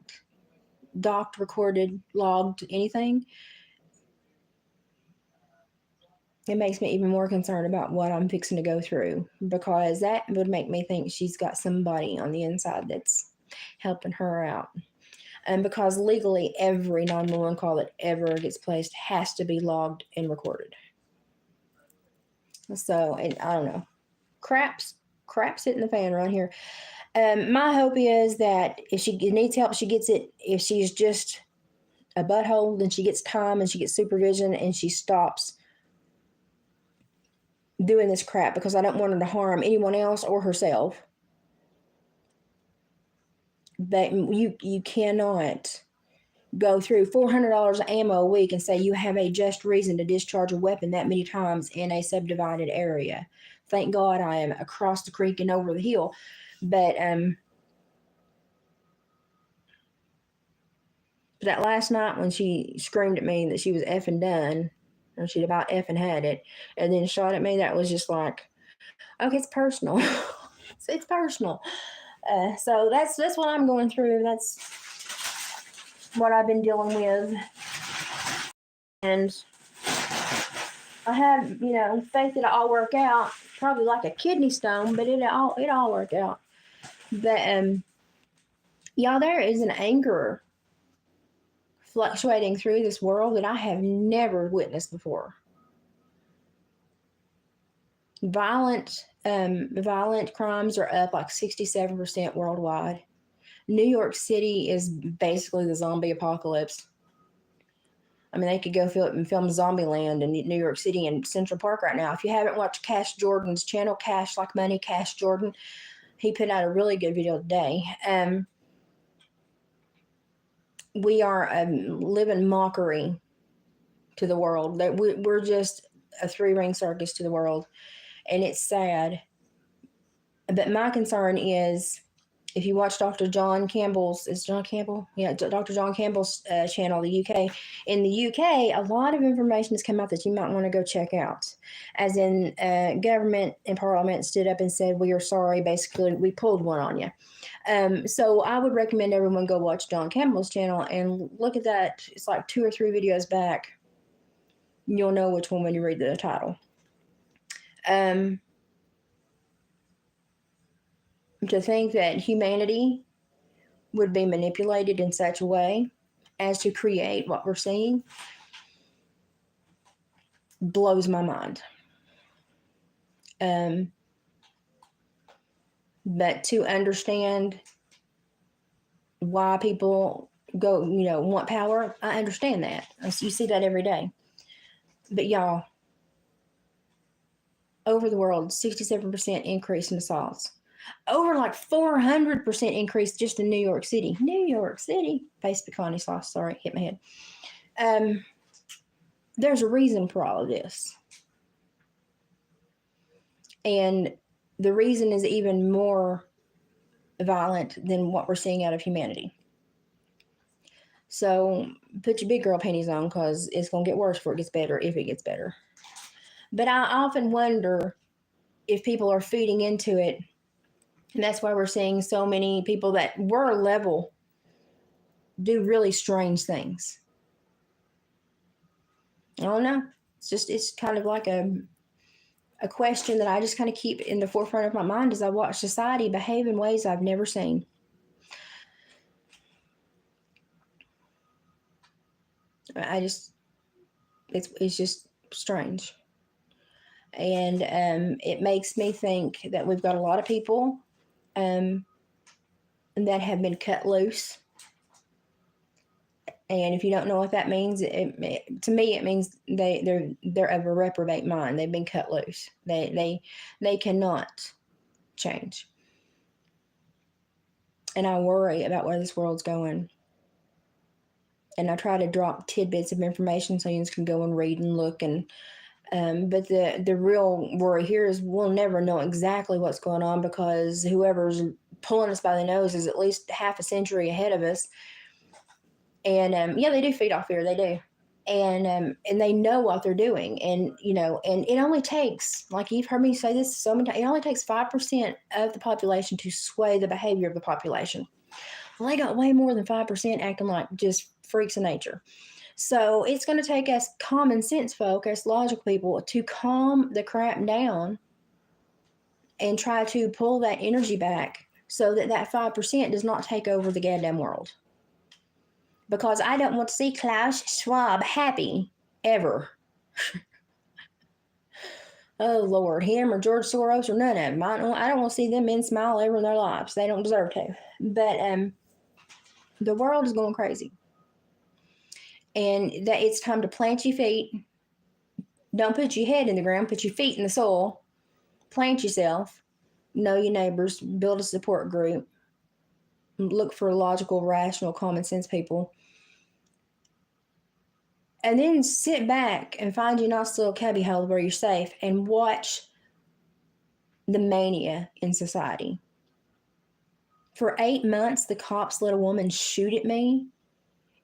Speaker 1: docked, recorded, logged, anything, it makes me even more concerned about what I'm fixing to go through, because that would make me think she's got somebody on the inside that's helping her out. And because legally every 911 call that ever gets placed has to be logged and recorded. So, and I don't know, crap's hitting the fan around here. My hope is that if she needs help, she gets it. If she's just a butthole, then she gets time and she gets supervision and she stops doing this crap, because I don't want her to harm anyone else or herself. But you cannot go through $400 of ammo a week and say you have a just reason to discharge a weapon that many times in a subdivided area. Thank God I am across the creek and over the hill. But that last night when she screamed at me that she was effing done, or she'd about effing had it, and then shot at me, that was just like, okay, it's personal. It's personal. So that's what I'm going through. That's what I've been dealing with. And I have, faith that it'll all work out. Probably like a kidney stone, but it all worked out. But y'all, there is an anger fluctuating through this world that I have never witnessed before. Violent crimes are up like 67% worldwide. New York City is basically the zombie apocalypse. I mean, they could go film Zombieland in New York City and Central Park right now. If you haven't watched Cash Jordan's channel, Cash Like Money, Cash Jordan, he put out a really good video today. We are living mockery to the world. That we're just a 3-ring circus to the world, and it's sad. But my concern is, if you watch Dr. John Campbell's, is John Campbell? Yeah, Dr. John Campbell's channel, the UK. In the UK, a lot of information has come out that you might want to go check out. As in, government and parliament stood up and said, we are sorry, basically, we pulled one on you. So I would recommend everyone go watch John Campbell's channel and look at that. It's like 2 or 3 videos back. You'll know which one when you read the title. To think that humanity would be manipulated in such a way as to create what we're seeing blows my mind. But to understand why people go, want power, I understand that. You see that every day. But y'all, over the world, 67% increase in assaults. Over like 400% increase just in New York City. New York City. Facebook Connie sauce. Sorry, hit my head. There's a reason for all of this. And the reason is even more violent than what we're seeing out of humanity. So put your big girl panties on, because it's going to get worse before it gets better, if it gets better. But I often wonder if people are feeding into it. And that's why we're seeing so many people that were level do really strange things. I don't know. It's kind of like a question that I just kind of keep in the forefront of my mind as I watch society behave in ways I've never seen. It's just strange. And it makes me think that we've got a lot of people that have been cut loose. And if you don't know what that means, to me it means they're of a reprobate mind. They've been cut loose. They cannot change. And I worry about where this world's going. And I try to drop tidbits of information so you can go and read and look. And but the real worry here is we'll never know exactly what's going on, because whoever's pulling us by the nose is at least half a century ahead of us. And yeah, they do feed off fear. They do. And they know what they're doing. And, and it only takes, like you've heard me say this so many times, it only takes 5% of the population to sway the behavior of the population. Well, they got way more than 5% acting like just freaks of nature. So it's going to take us common sense folk, us logical people, to calm the crap down and try to pull that energy back so that that 5% does not take over the goddamn world. Because I don't want to see Klaus Schwab happy ever. Oh, Lord, him or George Soros or none of them. I don't want to see them men smile ever in their lives. They don't deserve to. But the world is going crazy. And that it's time to plant your feet. Don't put your head in the ground. Put your feet in the soil. Plant yourself. Know your neighbors. Build a support group. Look for logical, rational, common sense people. And then sit back and find your nice little cubby hole where you're safe and watch the mania in society. For 8 months, the cops let a woman shoot at me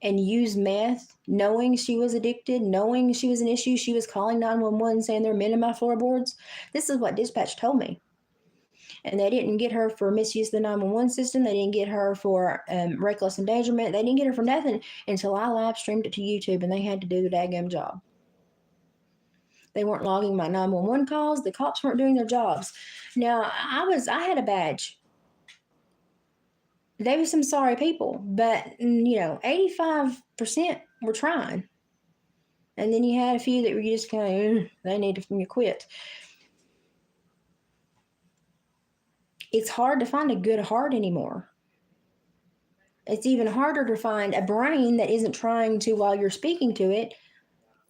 Speaker 1: and use meth, knowing she was addicted, knowing she was an issue. She was calling 911 saying there are men in my floorboards. This is what dispatch told me. And they didn't get her for misuse of the 911 system. They didn't get her for reckless endangerment. They didn't get her for nothing until I live streamed it to YouTube, and they had to do the daggum job. They weren't logging my 911 calls. The cops weren't doing their jobs. Now, I had a badge. They were some sorry people, but 85% were trying. And then you had a few that were just kind of, they need to quit. It's hard to find a good heart anymore. It's even harder to find a brain that isn't trying to, while you're speaking to it,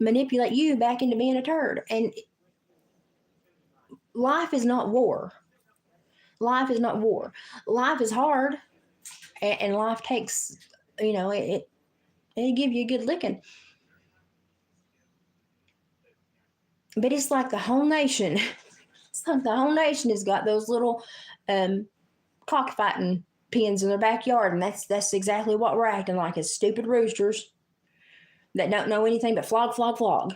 Speaker 1: manipulate you back into being a turd. And life is not war. Life is not war. Life is hard, and life takes, it give you a good licking. But it's like the whole nation. It's like the whole nation has got those little cockfighting pens in their backyard, and that's exactly what we're acting like, as stupid roosters that don't know anything but flog, flog, flog.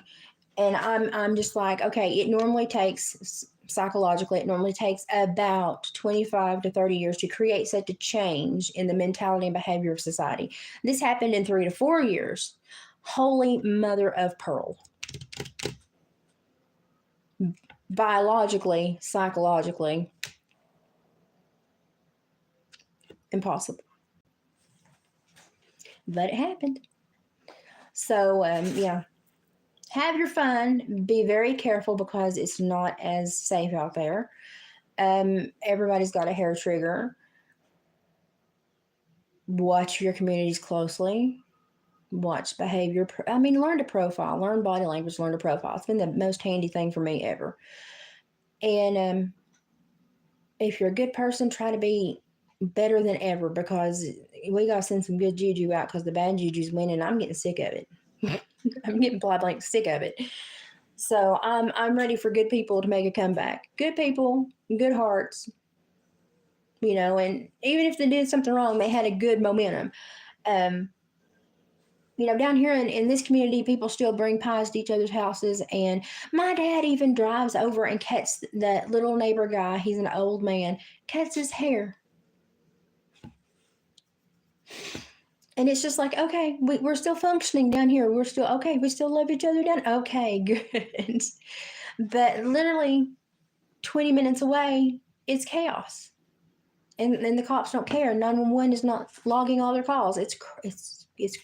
Speaker 1: And I'm just like, okay, it normally takes, psychologically, it normally takes about 25 to 30 years to create such a change in the mentality and behavior of society. This happened in 3 to 4 years. Holy mother of pearl. Biologically, psychologically, impossible. But it happened. So, yeah. Have your fun. Be very careful because it's not as safe out there. Everybody's got a hair trigger. Watch your communities closely. Watch behavior. Learn to profile. Learn body language. Learn to profile. It's been the most handy thing for me ever. And if you're a good person, try to be better than ever, because we got to send some good juju out, because the bad juju's winning. I'm getting sick of it. I'm getting blank sick of it. So I'm ready for good people to make a comeback. Good people, good hearts, and even if they did something wrong, they had a good momentum. Down here in this community, people still bring pies to each other's houses. And my dad even drives over and cuts that little neighbor guy. He's an old man, cuts his hair. And it's just like, okay, we're still functioning down here. We're still, okay, we still love each other down. Okay, good. But literally 20 minutes away, it's chaos. And the cops don't care. 911 is not logging all their calls. It's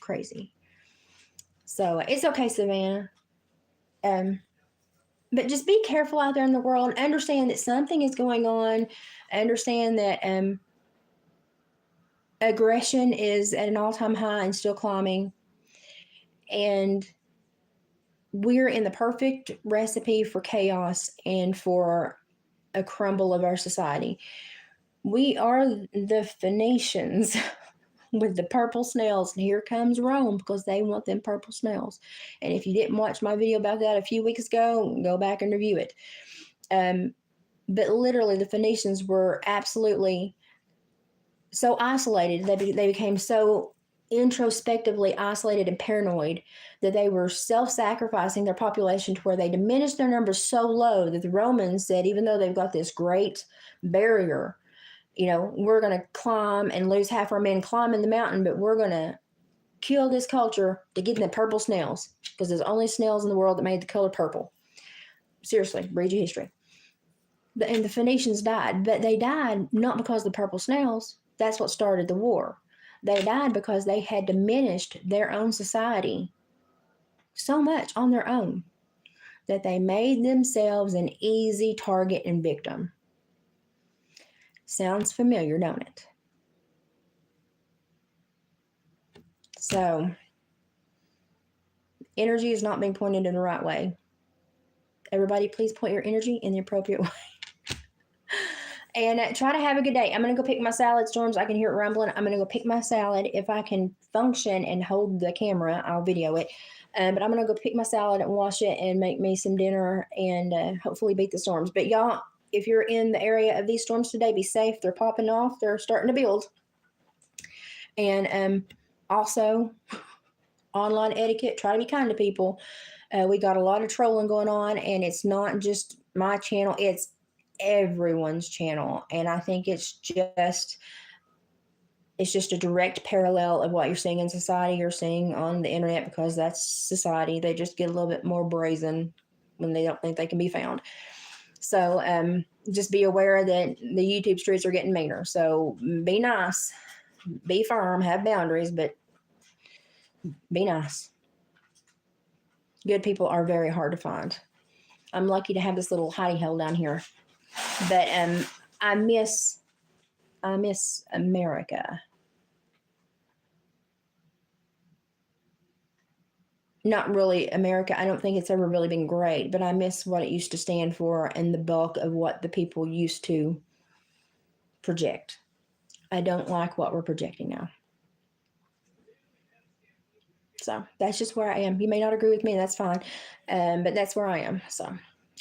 Speaker 1: crazy. So it's okay, Savannah. But just be careful out there in the world. Understand that something is going on. Understand that aggression is at an all-time high and still climbing. And we're in the perfect recipe for chaos and for a crumble of our society. We are the Phoenicians with the purple snails, and here comes Rome because they want them purple snails. And if you didn't watch my video about that a few weeks ago, go back and review it. But literally, the Phoenicians were absolutely so isolated. They became so introspectively isolated and paranoid that they were self-sacrificing their population to where they diminished their numbers so low that the Romans said, even though they've got this great barrier, we're going to climb and lose half our men climbing the mountain, but we're going to kill this culture to get the purple snails, because there's only snails in the world that made the color purple. Seriously, read your history. And the Phoenicians died, but they died not because of the purple snails. That's what started the war. They died because they had diminished their own society so much on their own that they made themselves an easy target and victim. Sounds familiar, don't it? So, energy is not being pointed in the right way. Everybody, please point your energy in the appropriate way. And try to have a good day. I'm going to go pick my salad. Storms, I can hear it rumbling. I'm going to go pick my salad. If I can function and hold the camera, I'll video it. But I'm going to go pick my salad and wash it and make me some dinner and hopefully beat the storms. But y'all, if you're in the area of these storms today, be safe. They're popping off. They're starting to build. And also, online etiquette, try to be kind to people. We got a lot of trolling going on, and it's not just my channel. It's everyone's channel, and I think it's just a direct parallel of what you're seeing in society, you're seeing on the internet, because that's society. They just get a little bit more brazen when they don't think they can be found. So just be aware that the YouTube streets are getting meaner. So be nice, be firm, have boundaries, but be nice. Good people are very hard to find. I'm lucky to have this little hidey hole down here. But I miss America. Not really America. I don't think it's ever really been great, but I miss what it used to stand for and the bulk of what the people used to project. I don't like what we're projecting now. So that's just where I am. You may not agree with me, that's fine. But that's where I am. So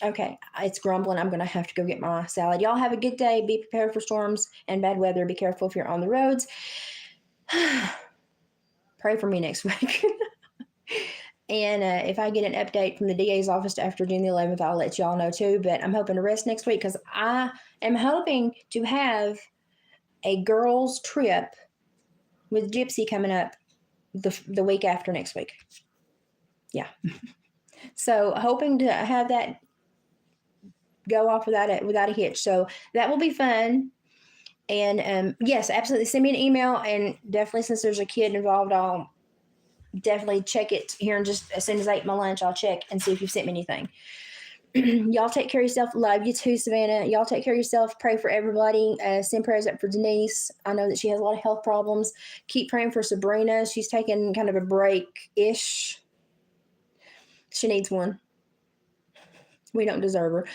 Speaker 1: okay, it's grumbling. I'm going to have to go get my salad. Y'all have a good day. Be prepared for storms and bad weather. Be careful if you're on the roads. Pray for me next week. And if I get an update from the DA's office after June the 11th, I'll let y'all know too. But I'm hoping to rest next week because I am hoping to have a girls' trip with Gypsy coming up the week after next week. Yeah. So hoping to have that go off without a hitch. So that will be fun. And yes, absolutely. Send me an email, and definitely, since there's a kid involved, I'll definitely check it here. And just as soon as I eat my lunch, I'll check and see if you've sent me anything. Y'all take care of yourself. Love you too, Savannah. Y'all take care of yourself. Pray for everybody. Send prayers up for Denise. I know that she has a lot of health problems. Keep praying for Sabrina. She's taking kind of a break-ish. She needs one. We don't deserve her.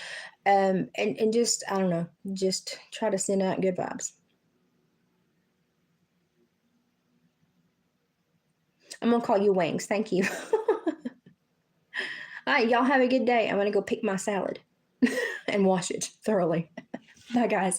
Speaker 1: And just, I don't know, just try to send out good vibes. I'm going to call you Wings. Thank you. All right, y'all have a good day. I'm going to go pick my salad and wash it thoroughly. Bye, guys.